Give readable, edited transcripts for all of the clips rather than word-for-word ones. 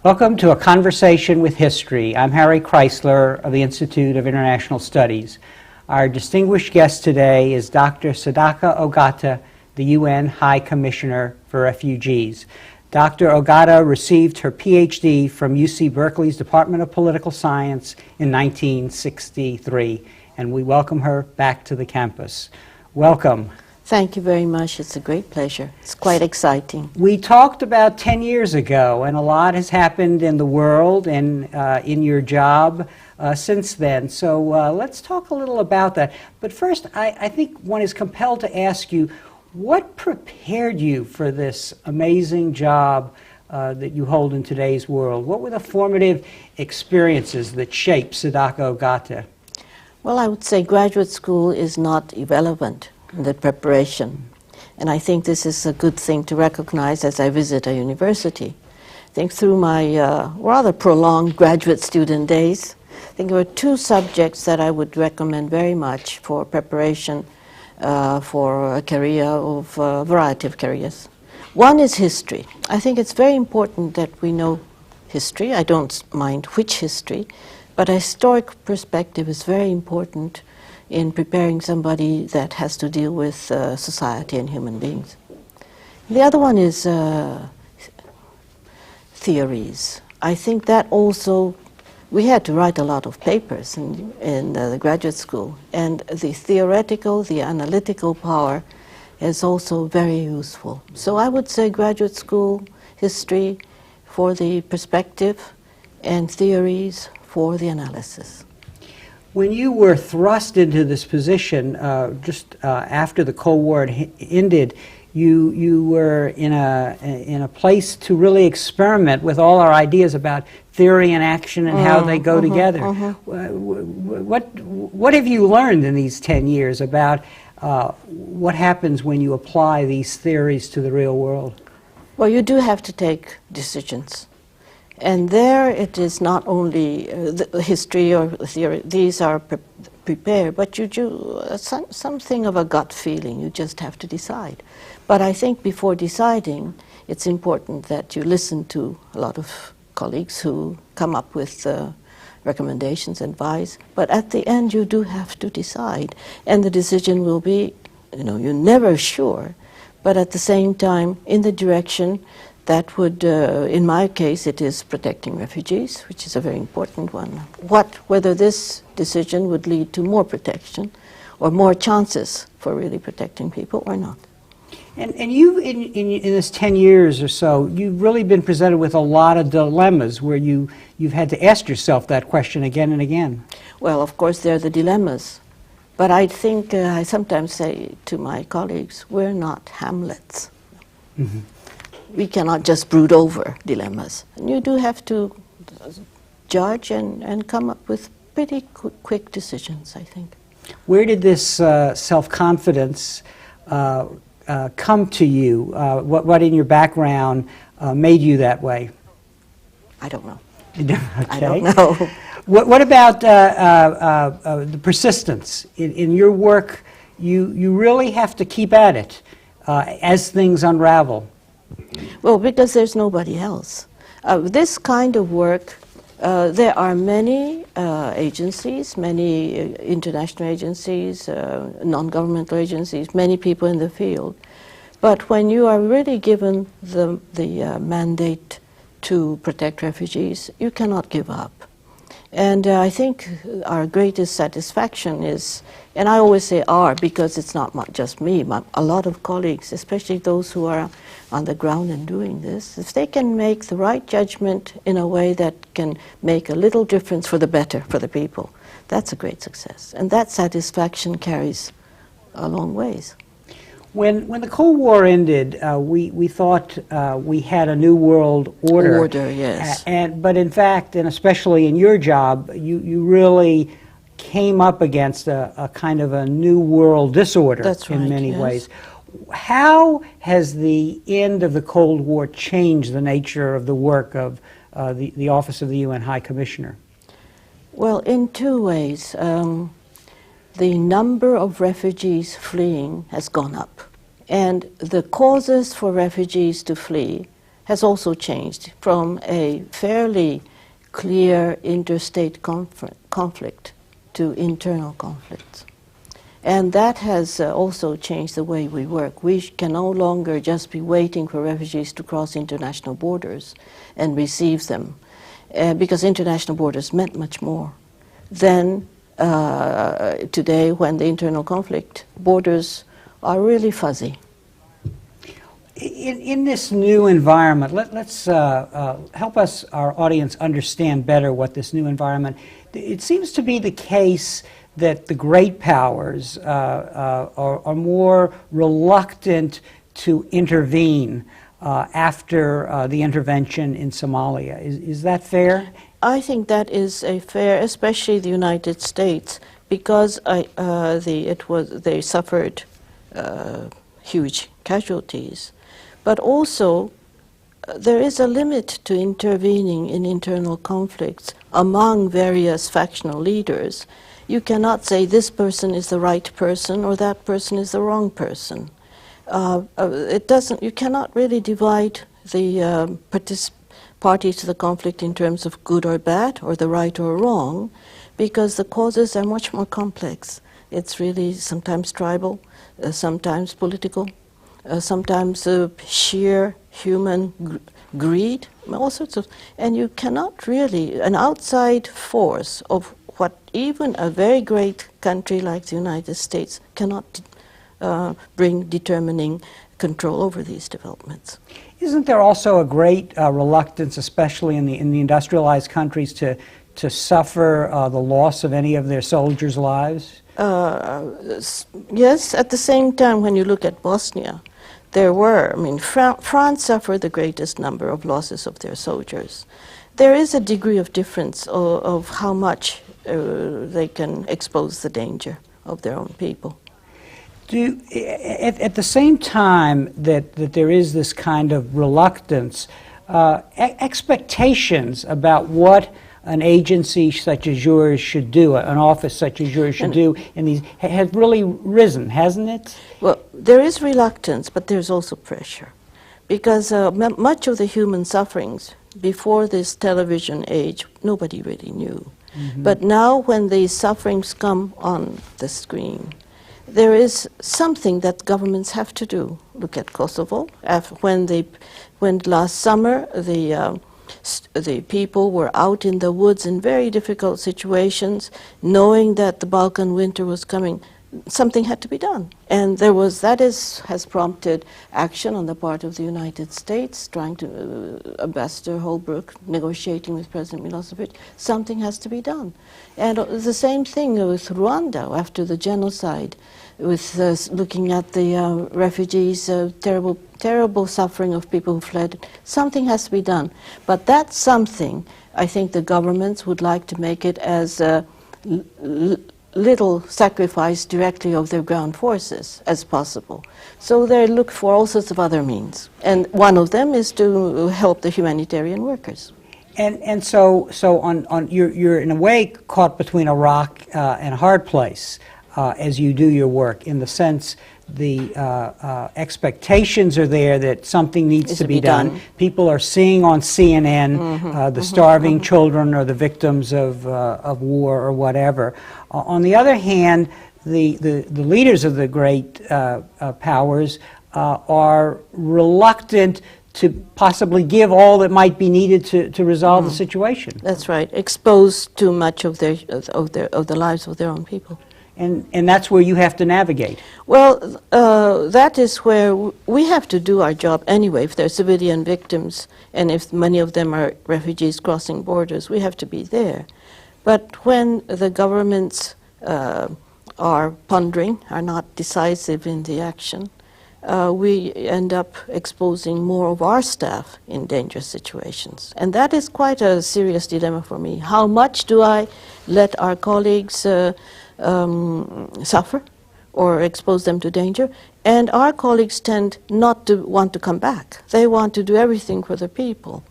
Welcome to A Conversation with History. I'm Harry Kreisler of the Institute of International Studies. Our distinguished guest today is Dr. Sadako Ogata, the UN High Commissioner for Refugees. Dr. Ogata received her PhD from UC Berkeley's Department of Political Science in 1963, and we welcome her back to the campus. Welcome. Thank you very much. It's a great pleasure. It's quite exciting. We talked about 10 years ago, and a lot has happened in the world and in your job since then. So let's talk a little about that. But first, I think one is compelled to ask you, what prepared you for this amazing job that you hold in today's world? What were the formative experiences that shaped Sadako Ogata? Well, I would say graduate school is not irrelevant in the preparation. And I think this is a good thing to recognize as I visit a university. I think through my rather prolonged graduate student days, I think there were two subjects that I would recommend very much for preparation for a career of a variety of careers. One is history. I think it's very important that we know history. I don't mind which history, but a historic perspective is very important in preparing somebody that has to deal with society and human beings. The other one is theories. I think that also, we had to write a lot of papers in the graduate school, and the theoretical, the analytical power is also very useful. So I would say graduate school, history for the perspective, and theories for the analysis. When you were thrust into this position just after the Cold War ended, you were in a place to really experiment with all our ideas about theory and action and how they go together. What have you learned in these 10 years about what happens when you apply these theories to the real world? Well, you do have to take decisions. And there it is not only the history or theory, these are prepared, but you do something of a gut feeling. You just have to decide. But I think before deciding, it's important that you listen to a lot of colleagues who come up with recommendations, advice. But at the end, you do have to decide. And the decision will be, you're never sure, but at the same time, in the direction that would, in my case, it is protecting refugees, which is a very important one. Whether this decision would lead to more protection or more chances for really protecting people or not. And you, in this 10 years or so, you've really been presented with a lot of dilemmas where you've had to ask yourself that question again and again. Well, of course, there are the dilemmas. But I think, I sometimes say to my colleagues, we're not Hamlets. Mm-hmm. We cannot just brood over dilemmas. And you do have to judge and come up with pretty quick decisions, I think. Where did this self-confidence come to you? What in your background made you that way? I don't know. Okay. I don't know. What about the persistence? In your work, you really have to keep at it as things unravel. Well, because there's nobody else. This kind of work, there are many agencies, many international agencies, non-governmental agencies, many people in the field. But when you are really given the mandate to protect refugees, you cannot give up. And I think our greatest satisfaction is, and I always say our because it's not just me, but a lot of colleagues, especially those who are on the ground and doing this, if they can make the right judgment in a way that can make a little difference for the better for the people, that's a great success. And that satisfaction carries a long ways. When the Cold War ended, we thought we had a new world order. Order, yes. But in fact, and especially in your job, you really came up against a kind of a new world disorder. That's right, in many yes. ways. How has the end of the Cold War changed the nature of the work of the Office of the UN High Commissioner? Well, in two ways. The number of refugees fleeing has gone up. And the causes for refugees to flee has also changed from a fairly clear interstate conflict to internal conflicts. And that has also changed the way we work. We can no longer just be waiting for refugees to cross international borders and receive them, because international borders meant much more than today, when the internal conflict borders are really fuzzy. In this new environment, let's help us, our audience, understand better what this new environment. It seems to be the case that the great powers are more reluctant to intervene after the intervention in Somalia. Is that fair? I think that is a fair, especially the United States, because they suffered huge casualties. But also, there is a limit to intervening in internal conflicts among various factional leaders. You cannot say this person is the right person or that person is the wrong person. You cannot really divide the parties to the conflict in terms of good or bad, or the right or wrong, because the causes are much more complex. It's really sometimes tribal, sometimes political, sometimes sheer human greed, all sorts of, and you cannot really, an outside force of what even a very great country like the United States cannot bring determining control over these developments. Isn't there also a great reluctance, especially in the industrialized countries, to suffer the loss of any of their soldiers' lives? Yes, at the same time, when you look at Bosnia, there were, France suffered the greatest number of losses of their soldiers. There is a degree of difference of how much they can expose the danger of their own people. At the same time that there is this kind of reluctance, expectations about what an agency such as yours should do, an office such as yours should do, has really risen, hasn't it? Well, there is reluctance, but there's also pressure, because much of the human sufferings before this television age, nobody really knew. Mm-hmm. But now, when these sufferings come on the screen, there is something that governments have to do. Look at Kosovo. When last summer the people were out in the woods in very difficult situations, knowing that the Balkan winter was coming, something had to be done. And has prompted action on the part of the United States, trying to, Ambassador Holbrooke negotiating with President Milosevic. Something has to be done. And the same thing with Rwanda after the genocide, with looking at the refugees, terrible suffering of people who fled. Something has to be done. But that something, I think the governments would like to make it as little sacrifice directly of their ground forces as possible. So they look for all sorts of other means. And one of them is to help the humanitarian workers. And so you're in a way caught between a rock and a hard place as you do your work, in the sense the expectations are there that something needs to be done. People are seeing on CNN the starving children or the victims of war or whatever. On the other hand, the leaders of the great powers are reluctant to possibly give all that might be needed to resolve the situation. That's right. Expose too much of the lives of their own people. And that's where you have to navigate. Well, that is where we have to do our job anyway. If they're civilian victims, and if many of them are refugees crossing borders, we have to be there. But when the governments are pondering, are not decisive in the action, we end up exposing more of our staff in dangerous situations. And that is quite a serious dilemma for me. How much do I let our colleagues suffer or expose them to danger? And our colleagues tend not to want to come back. They want to do everything for the people.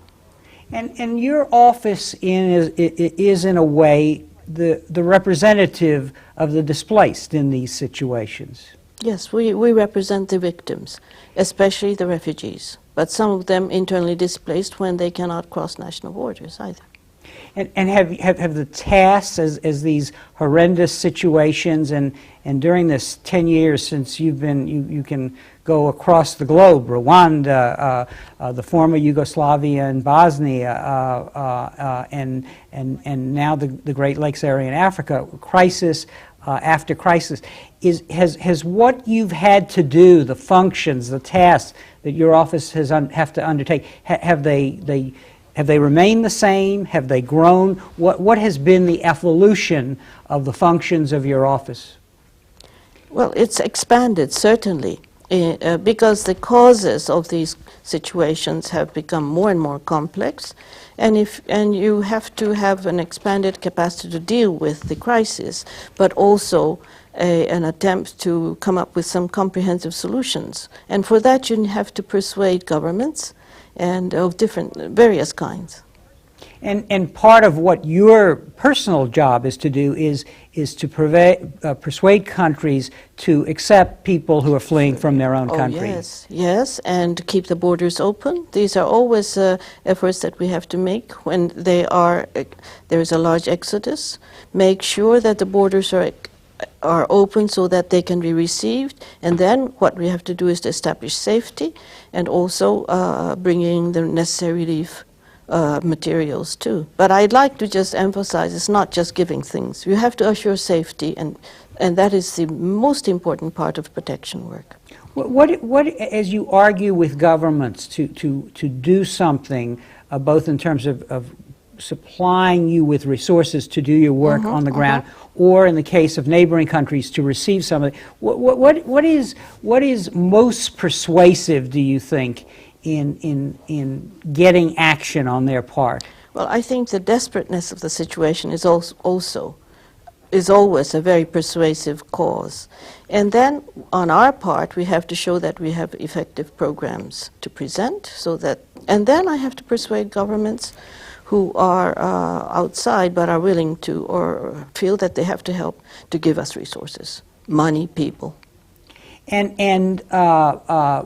And your office is in a way the representative of the displaced in these situations. Yes, we represent the victims, especially the refugees. but some of them internally displaced when they cannot cross national borders either. And have the tasks as these horrendous situations, and during this 10 years since you've been, you can go across the globe, Rwanda, the former Yugoslavia and Bosnia, and now the Great Lakes area in Africa, crisis after crisis. Has what you've had to do, the functions, the tasks that your office has have to undertake, have they remained the same? Have they grown? What has been the evolution of the functions of your office? Well, it's expanded, certainly, because the causes of these situations have become more and more complex, and you have to have an expanded capacity to deal with the crisis, but also an attempt to come up with some comprehensive solutions. And for that, you have to persuade governments, and of various kinds. And part of what your personal job is to do is to persuade countries to accept people who are fleeing from their own country. Yes, and keep the borders open. These are always efforts that we have to make when there is a large exodus. Make sure that the borders are open so that they can be received, and then what we have to do is to establish safety and also bringing the necessary relief materials too. But I'd like to just emphasize it's not just giving things. You have to assure safety, and that is the most important part of protection work. What as you argue with governments to do something, both in terms of supplying you with resources to do your work on the ground, or in the case of neighboring countries to receive some of it, what is most persuasive, do you think, in getting action on their part? Well, I think the desperateness of the situation is always a very persuasive cause. And then on our part, we have to show that we have effective programs to present, and then I have to persuade governments who are outside but are willing to, or feel that they have to help, to give us resources, money, people. And in a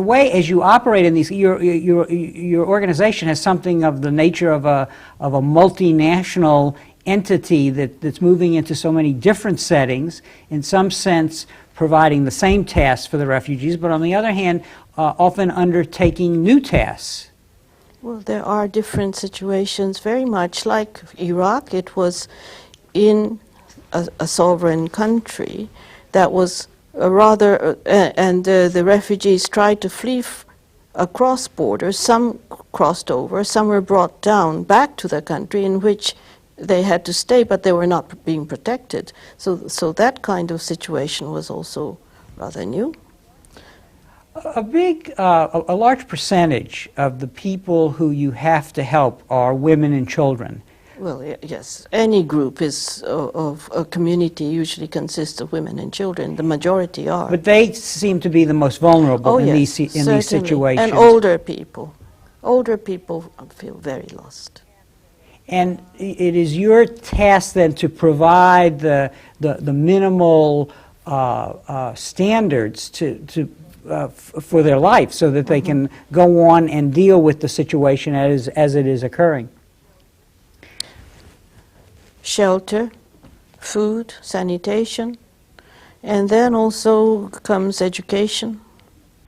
way, as you operate in these, your organization has something of the nature of a multinational entity that's moving into so many different settings, in some sense providing the same tasks for the refugees, but on the other hand, often undertaking new tasks. Well, there are different situations, very much like Iraq. It was in a sovereign country that was and the refugees tried to flee across borders. Some crossed over, some were brought down back to the country in which they had to stay, but they were not being protected. So that kind of situation was also rather new. A large percentage of the people who you have to help are women and children. Well, yes. Any group of a community usually consists of women and children. The majority are. But they seem to be the most vulnerable in these situations. And older people. Older people feel very lost. And it is your task then to provide the minimal standards for their life, so that they can go on and deal with the situation as it is occurring. Shelter, food, sanitation, and then also comes education.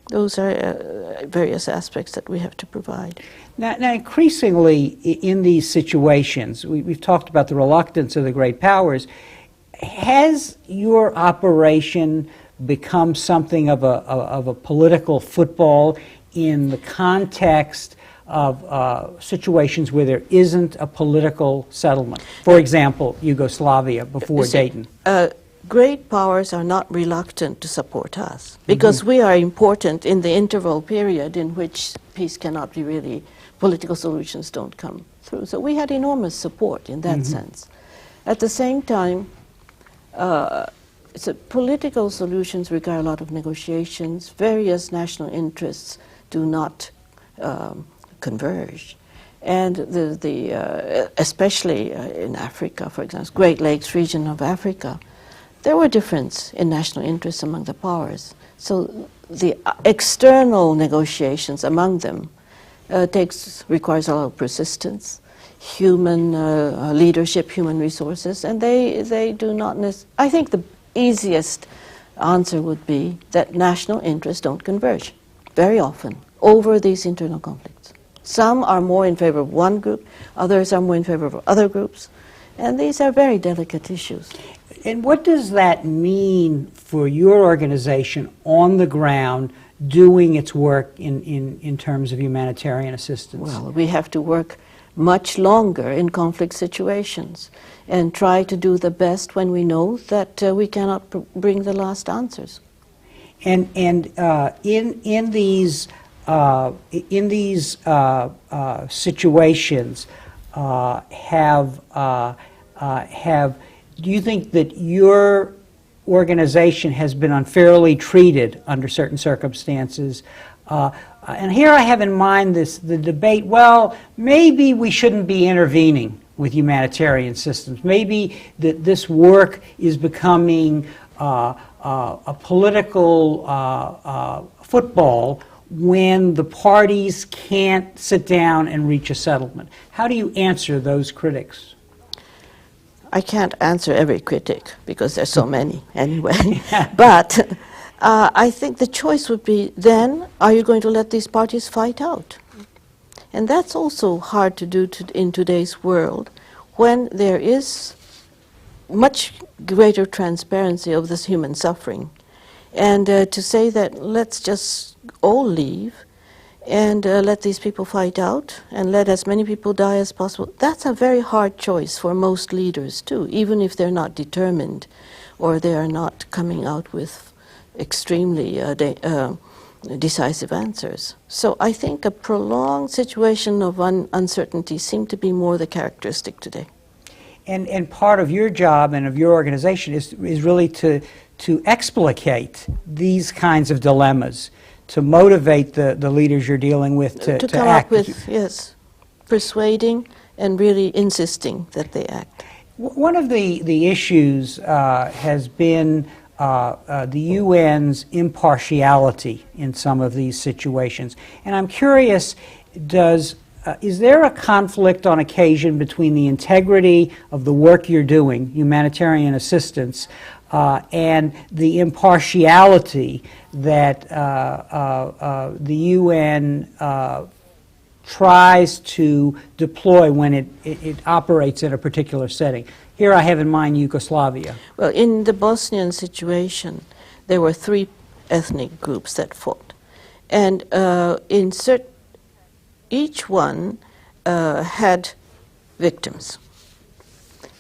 Those are various aspects that we have to provide. Now increasingly in these situations, we've talked about the reluctance of the great powers. Has your operation become something of a political football in the context of situations where there isn't a political settlement? For example, Yugoslavia before Dayton. Great powers are not reluctant to support us because we are important in the interval period in which peace cannot be really, political solutions don't come through. So we had enormous support in that sense. At the same time, political solutions require a lot of negotiations. Various national interests do not converge. And especially in Africa, for example, Great Lakes region of Africa, there were differences in national interests among the powers. So the external negotiations among them requires a lot of persistence, human leadership, human resources, and they do not I think the easiest answer would be that national interests don't converge very often over these internal conflicts. Some are more in favor of one group, others are more in favor of other groups, and these are very delicate issues. And what does that mean for your organization on the ground doing its work in terms of humanitarian assistance? Well, we have to work much longer in conflict situations and try to do the best when we know that we cannot bring the last answers. And in these situations, do you think that your organization has been unfairly treated under certain circumstances? And here I have in mind the debate, well, maybe we shouldn't be intervening with humanitarian systems. Maybe that this work is becoming a political football when the parties can't sit down and reach a settlement. How do you answer those critics? I can't answer every critic because there's so many anyway. But I think the choice would be then, are you going to let these parties fight out? And that's also hard to do in today's world when there is much greater transparency of this human suffering. And to say that let's just all leave and let these people fight out and let as many people die as possible, that's a very hard choice for most leaders too, even if they're not determined or they are not coming out with extremely decisive answers. So I think a prolonged situation of uncertainty seems to be more the characteristic today. And part of your job and of your organization is really to explicate these kinds of dilemmas, to motivate the leaders you're dealing with to come act. up with, yes, persuading and really insisting that they act. One of the issues has been the UN's impartiality in some of these situations. And I'm curious, is there a conflict on occasion between the integrity of the work you're doing, humanitarian assistance, and the impartiality that the UN tries to deploy when it operates in a particular setting? Here I have in mind Yugoslavia. Well, in the Bosnian situation, there were 3 ethnic groups that fought. And each one had victims.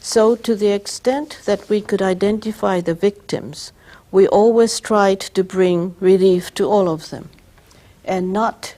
So to the extent that we could identify the victims, we always tried to bring relief to all of them. And not,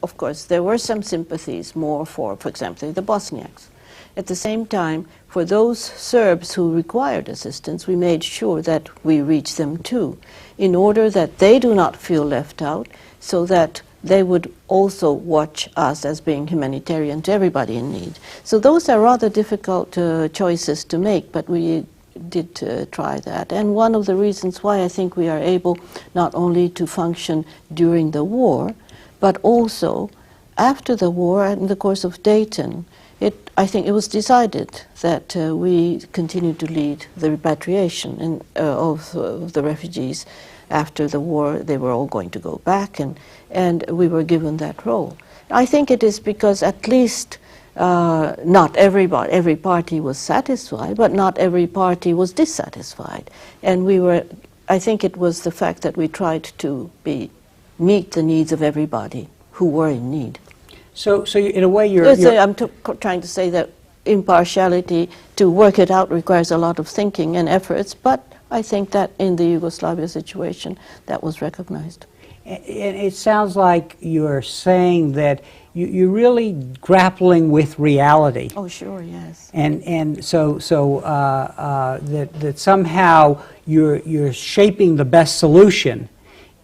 of course, there were some sympathies more for example, the Bosniaks. At the same time, for those Serbs who required assistance, we made sure that we reached them too, in order that they do not feel left out, so that they would also watch us as being humanitarian to everybody in need. So those are rather difficult choices to make, but we did try that. And one of the reasons why I think we are able not only to function during the war, but also after the war, in the course of Dayton, I think it was decided that we continue to lead the repatriation of the refugees. After the war, they were all going to go back, and we were given that role. I think it is because at least not every party was satisfied, but not every party was dissatisfied. And I think it was the fact that we tried to meet the needs of everybody who were in need. So in a way I'm trying to say that impartiality, to work it out, requires a lot of thinking and efforts, but I think that in the Yugoslavia situation, that was recognized. And it sounds like you're saying that you're really grappling with reality. Oh, sure, yes. And so that somehow you're shaping the best solution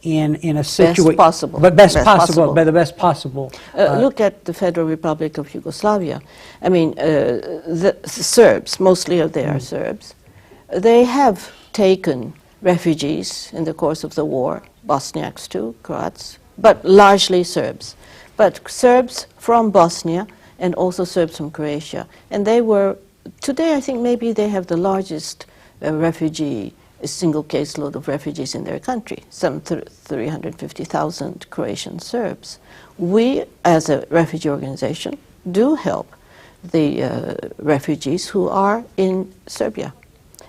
in a situation. Best possible. But best possible. By the best possible. Look at the Federal Republic of Yugoslavia. I mean, the Serbs, mostly they are Serbs. They have taken refugees in the course of the war, Bosniaks too, Croats, but largely Serbs. But Serbs from Bosnia and also Serbs from Croatia. And they were, today I think maybe they have the largest a single caseload of refugees in their country, some 350,000 Croatian Serbs. We, as a refugee organization, do help the refugees who are in Serbia.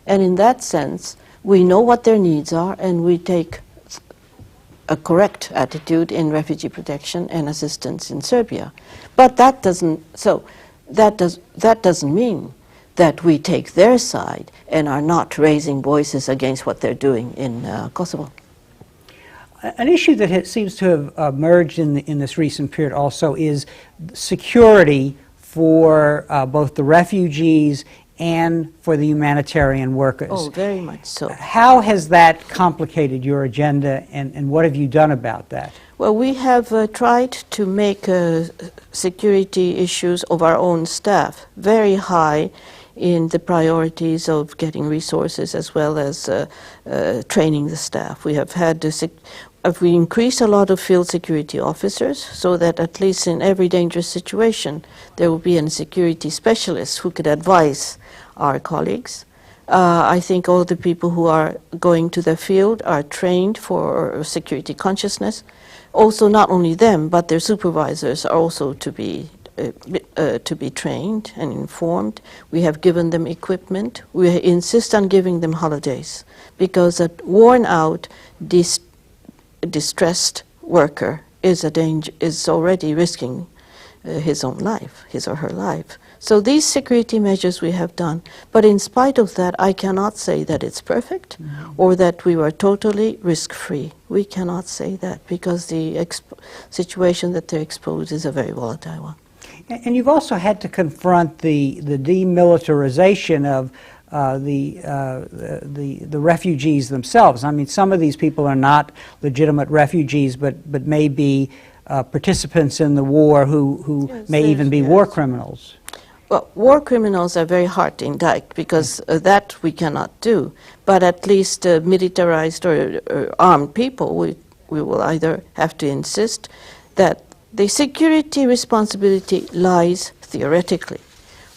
And in that sense, we know what their needs are, and we take a correct attitude in refugee protection and assistance in Serbia. But that doesn't mean that we take their side and are not raising voices against what they're doing in Kosovo. An issue that seems to have emerged in this recent period also is security for both the refugees and for the humanitarian workers. Oh, very much so. How has that complicated your agenda, and what have you done about that? Well, we have tried to make security issues of our own staff very high in the priorities of getting resources as well as training the staff. We have had we increased a lot of field security officers so that at least in every dangerous situation there will be a security specialist who could advise our colleagues. I think all the people who are going to the field are trained for security consciousness. Also, not only them, but their supervisors are also to be trained and informed. We have given them equipment. We insist on giving them holidays because a worn-out, distressed worker is already risking his own life, his or her life. So these security measures we have done, but in spite of that, I cannot say that it's perfect or that we were totally risk-free. We cannot say that because the situation that they're exposed is a very volatile one. And you've also had to confront the demilitarization of the refugees themselves. I mean, some of these people are not legitimate refugees, but may be participants in the war who Yes, may even be war criminals. Well, war criminals are very hard to indict because that we cannot do. But at least militarized or armed people, we will either have to insist that the security responsibility lies theoretically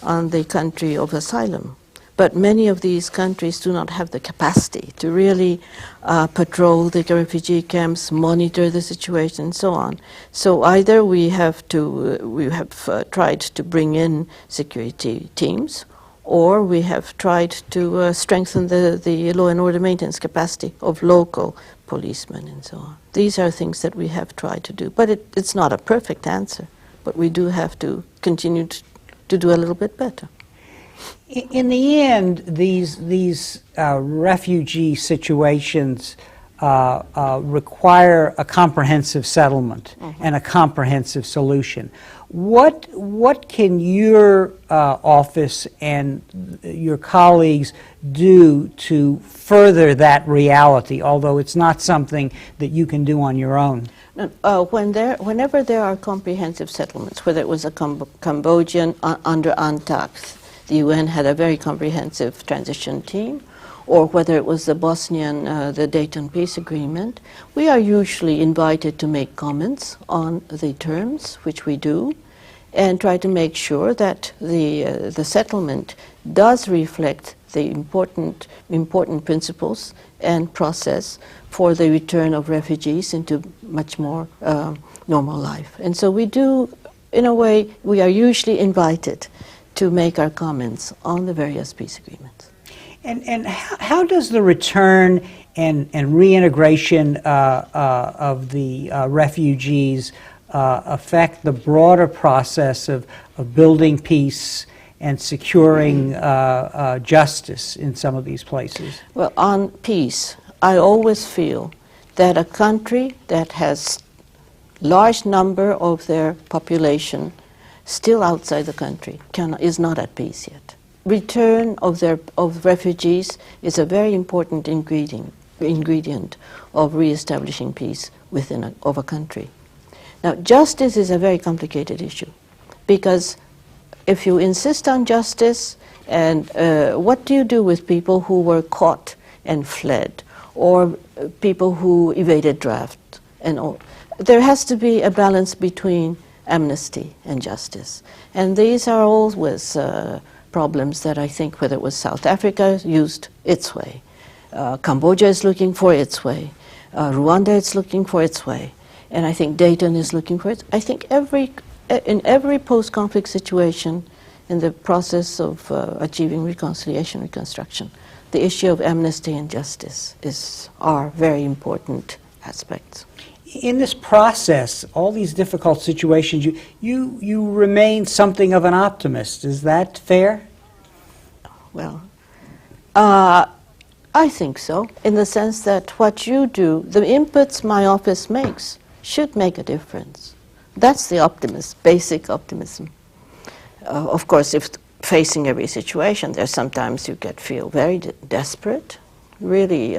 on the country of asylum. But many of these countries do not have the capacity to really patrol the refugee camps, monitor the situation, and so on. So either we have tried to bring in security teams, or we have tried to strengthen the law and order maintenance capacity of local policemen and so on. These are things that we have tried to do. But it's not a perfect answer, but we do have to continue to do a little bit better. In the end, these refugee situations require a comprehensive settlement and a comprehensive solution. What can your office and your colleagues do to further that reality, although it's not something that you can do on your own? Whenever there are comprehensive settlements, whether it was a Cambodian under UNTAC, the UN had a very comprehensive transition team, or whether it was the Bosnian, the Dayton Peace Agreement, we are usually invited to make comments on the terms, which we do, and try to make sure that the settlement does reflect the important principles and process for the return of refugees into much more normal life. And so we do, in a way, we are usually invited to make our comments on the various peace agreements. And how does the return and reintegration of the refugees affect the broader process of building peace and securing justice in some of these places? Well, on peace, I always feel that a country that has large number of their population still outside the country is not at peace yet. Return of refugees is a very important ingredient of reestablishing peace within a country. Now, justice is a very complicated issue because if you insist on justice, and what do you do with people who were caught and fled, or people who evaded draft and all. There has to be a balance between amnesty and justice. And these are always problems that I think, whether it was South Africa used its way, Cambodia is looking for its way, Rwanda is looking for its way, and I think Dayton is looking for it. I think in every post-conflict situation, in the process of achieving reconciliation, reconstruction, the issue of amnesty and justice are very important aspects. In this process, all these difficult situations, you remain something of an optimist. Is that fair? Well, I think so, in the sense that what you do, the inputs my office makes, should make a difference. That's the basic optimism. Of course, if facing every situation, there's sometimes you feel very desperate, really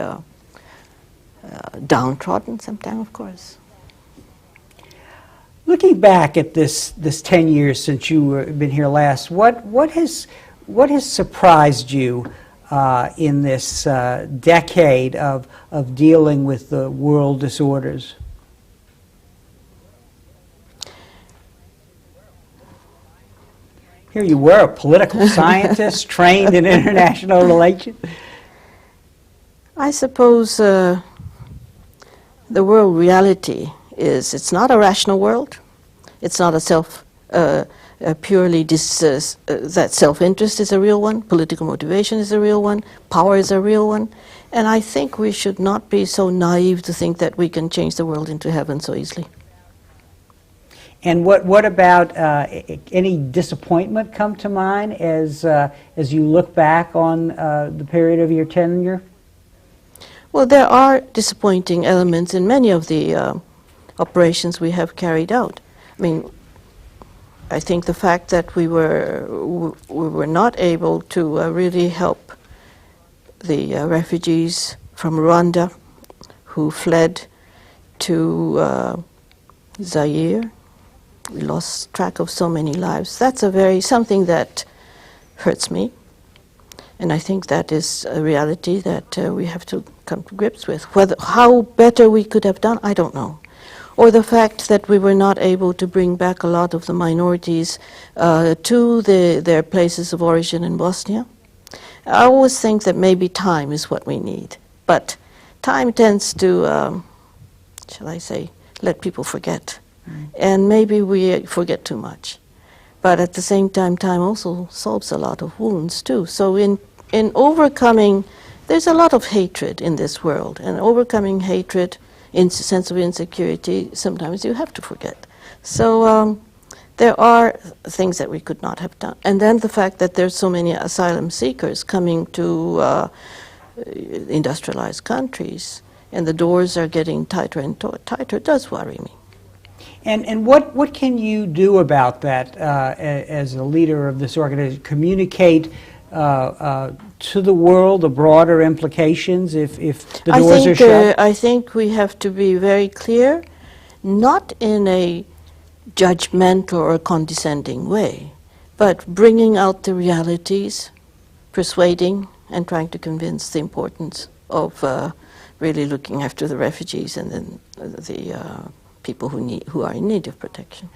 downtrodden sometimes, of course. Looking back at this 10 years since you've been here last, what has surprised you in this decade of dealing with the world disorders? Here you were, a political scientist trained in international relations. I suppose the world reality is it's not a rational world. It's not a purely that self-interest is a real one, political motivation is a real one, power is a real one, and I think we should not be so naive to think that we can change the world into heaven so easily. And what about any disappointment come to mind as you look back on the period of your tenure? Well, there are disappointing elements in many of the operations we have carried out. I mean, I think the fact that we were not able to really help the refugees from Rwanda who fled to Zaire. We lost track of so many lives. That's something that hurts me. And I think that is a reality that we have to come to grips with. How better we could have done, I don't know. Or the fact that we were not able to bring back a lot of the minorities to their places of origin in Bosnia. I always think that maybe time is what we need. But time tends to, shall I say, let people forget. And maybe we forget too much. But at the same time, time also solves a lot of wounds too. So in overcoming, there's a lot of hatred in this world. And overcoming hatred, sense of insecurity, sometimes you have to forget. So there are things that we could not have done. And then the fact that there's so many asylum seekers coming to industrialized countries, and the doors are getting tighter and tighter, does worry me. And what can you do about that as a leader of this organization? Communicate to the world the broader implications if the doors are shut? I think we have to be very clear, not in a judgmental or condescending way, but bringing out the realities, persuading and trying to convince the importance of really looking after the refugees and then the people who are in need of protection.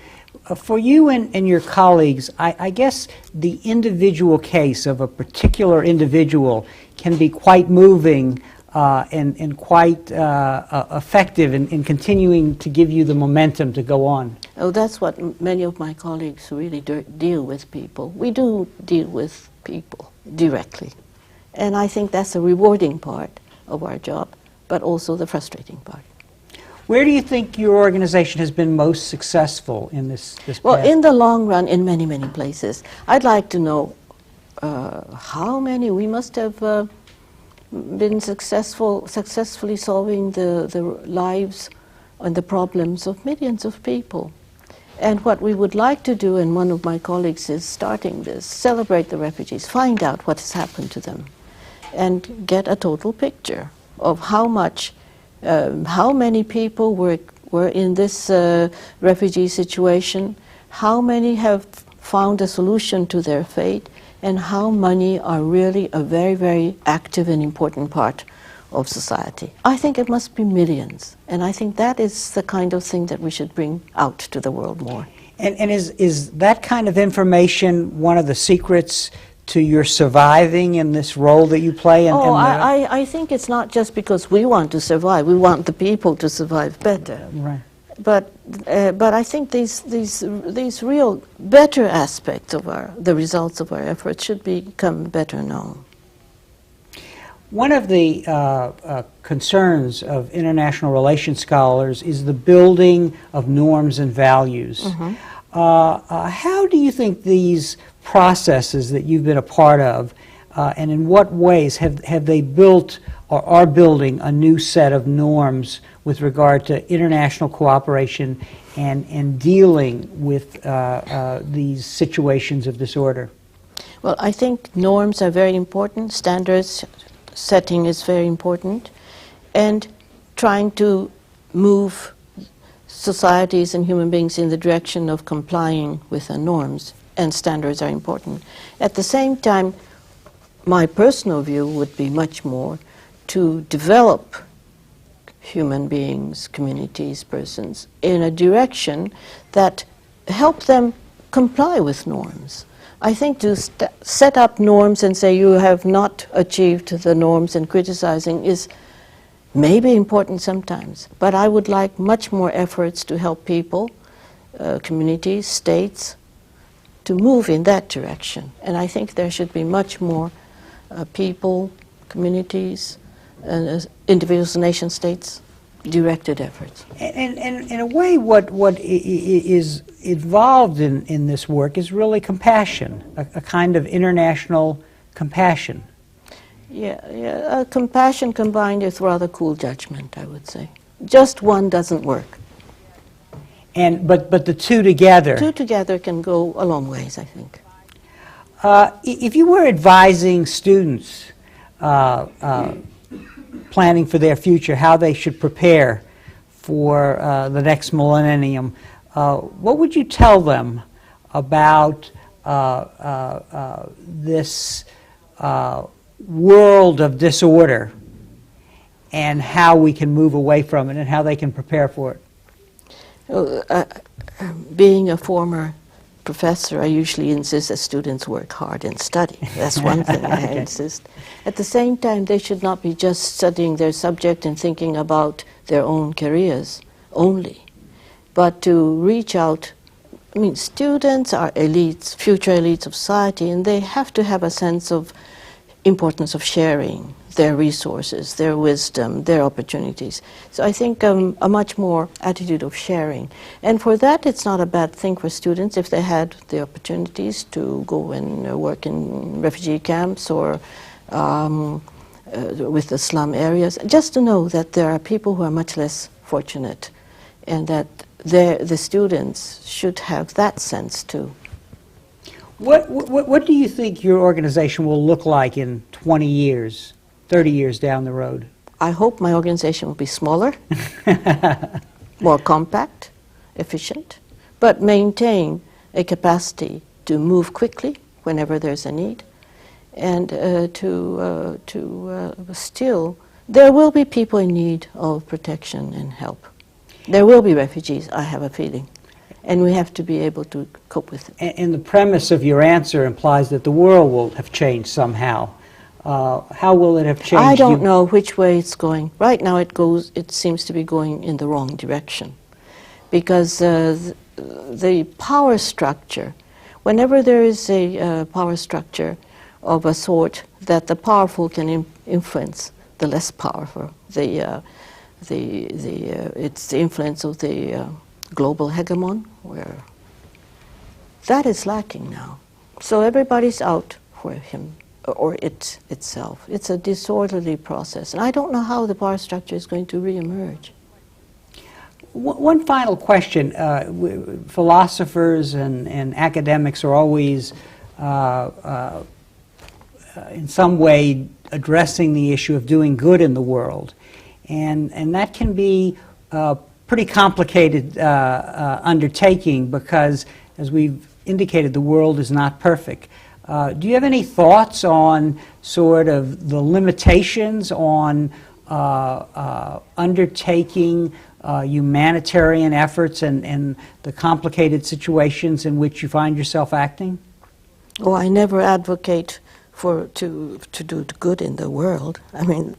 For you and your colleagues, I guess the individual case of a particular individual can be quite moving and quite effective in continuing to give you the momentum to go on. Oh, that's what many of my colleagues really deal with people. We do deal with people directly. And I think that's the rewarding part of our job, but also the frustrating part. Where do you think your organization has been most successful in this Well, path? in the long run, in many, many places. I'd like to know how many we must have been successfully solving the lives and the problems of millions of people. And what we would like to do, and one of my colleagues is starting this, celebrate the refugees, find out what has happened to them, and get a total picture of how many people were in this refugee situation, how many have found a solution to their fate, and how money are really a very, very active and important part of society. I think it must be millions, and I think that is the kind of thing that we should bring out to the world more. And is that kind of information one of the secrets to your surviving in this role that you play? I think it's not just because we want to survive. We want the people to survive better. Right. But I think these real better aspects of the results of our efforts should become better known. One of the concerns of international relations scholars is the building of norms and values. Mm-hmm. How do you think these processes that you've been a part of, and in what ways have they built or are building a new set of norms with regard to international cooperation and dealing with these situations of disorder? Well, I think norms are very important. Standards setting is very important. And trying to move societies and human beings in the direction of complying with the norms and standards are important. At the same time, my personal view would be much more to develop human beings, communities, persons in a direction that help them comply with norms. I think to set up norms and say you have not achieved the norms and criticizing is maybe important sometimes, but I would like much more efforts to help people, communities, states, to move in that direction. And I think there should be much more people, communities, individuals, nation states, directed efforts. And in a way, what is involved in this work is really compassion, a kind of international compassion. Yeah, compassion combined with rather cool judgment, I would say. Just one doesn't work. But the two together. Two together can go a long ways, I think. If you were advising students planning for their future, how they should prepare for the next millennium, what would you tell them about this world of disorder and how we can move away from it and how they can prepare for it? Being a former professor, I usually insist that students work hard and study. That's one thing I insist. At the same time, they should not be just studying their subject and thinking about their own careers only, but to reach out. I mean, students are elites, future elites of society, and they have to have a sense of importance of sharing their resources, their wisdom, their opportunities. So I think a much more attitude of sharing. And for that, it's not a bad thing for students if they had the opportunities to go and work in refugee camps or with the slum areas, just to know that there are people who are much less fortunate and that the students should have that sense too. What do you think your organization will look like in 20 years, 30 years down the road? I hope my organization will be smaller, more compact, efficient, but maintain a capacity to move quickly whenever there's a need, and still, there will be people in need of protection and help. There will be refugees, I have a feeling. And we have to be able to cope with it. And the premise of your answer implies that the world will have changed somehow. How will it have changed? I don't know which way it's going. Right now it seems to be going in the wrong direction. Because the power structure, whenever there is a power structure of a sort that the powerful can influence the less powerful, it's the influence of the global hegemon, where that is lacking now. So everybody's out for him or it itself. It's a disorderly process, and I don't know how the power structure is going to reemerge. One final question. Philosophers and academics are always in some way addressing the issue of doing good in the world, and that can be pretty complicated undertaking because, as we've indicated, the world is not perfect. Do you have any thoughts on sort of the limitations on undertaking humanitarian efforts and the complicated situations in which you find yourself acting? Oh, I never advocate to do good in the world. I mean,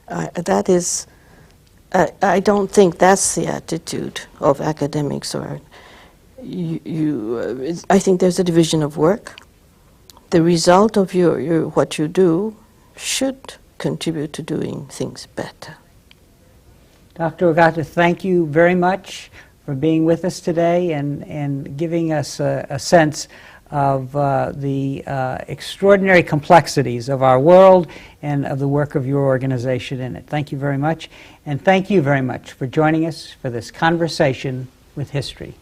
that is, I don't think that's the attitude of academics. Or I think there's a division of work. The result of what you do should contribute to doing things better. Dr. Ogata, thank you very much for being with us today and giving us a sense of the extraordinary complexities of our world and of the work of your organization in it. Thank you very much. And thank you very much for joining us for this conversation with history.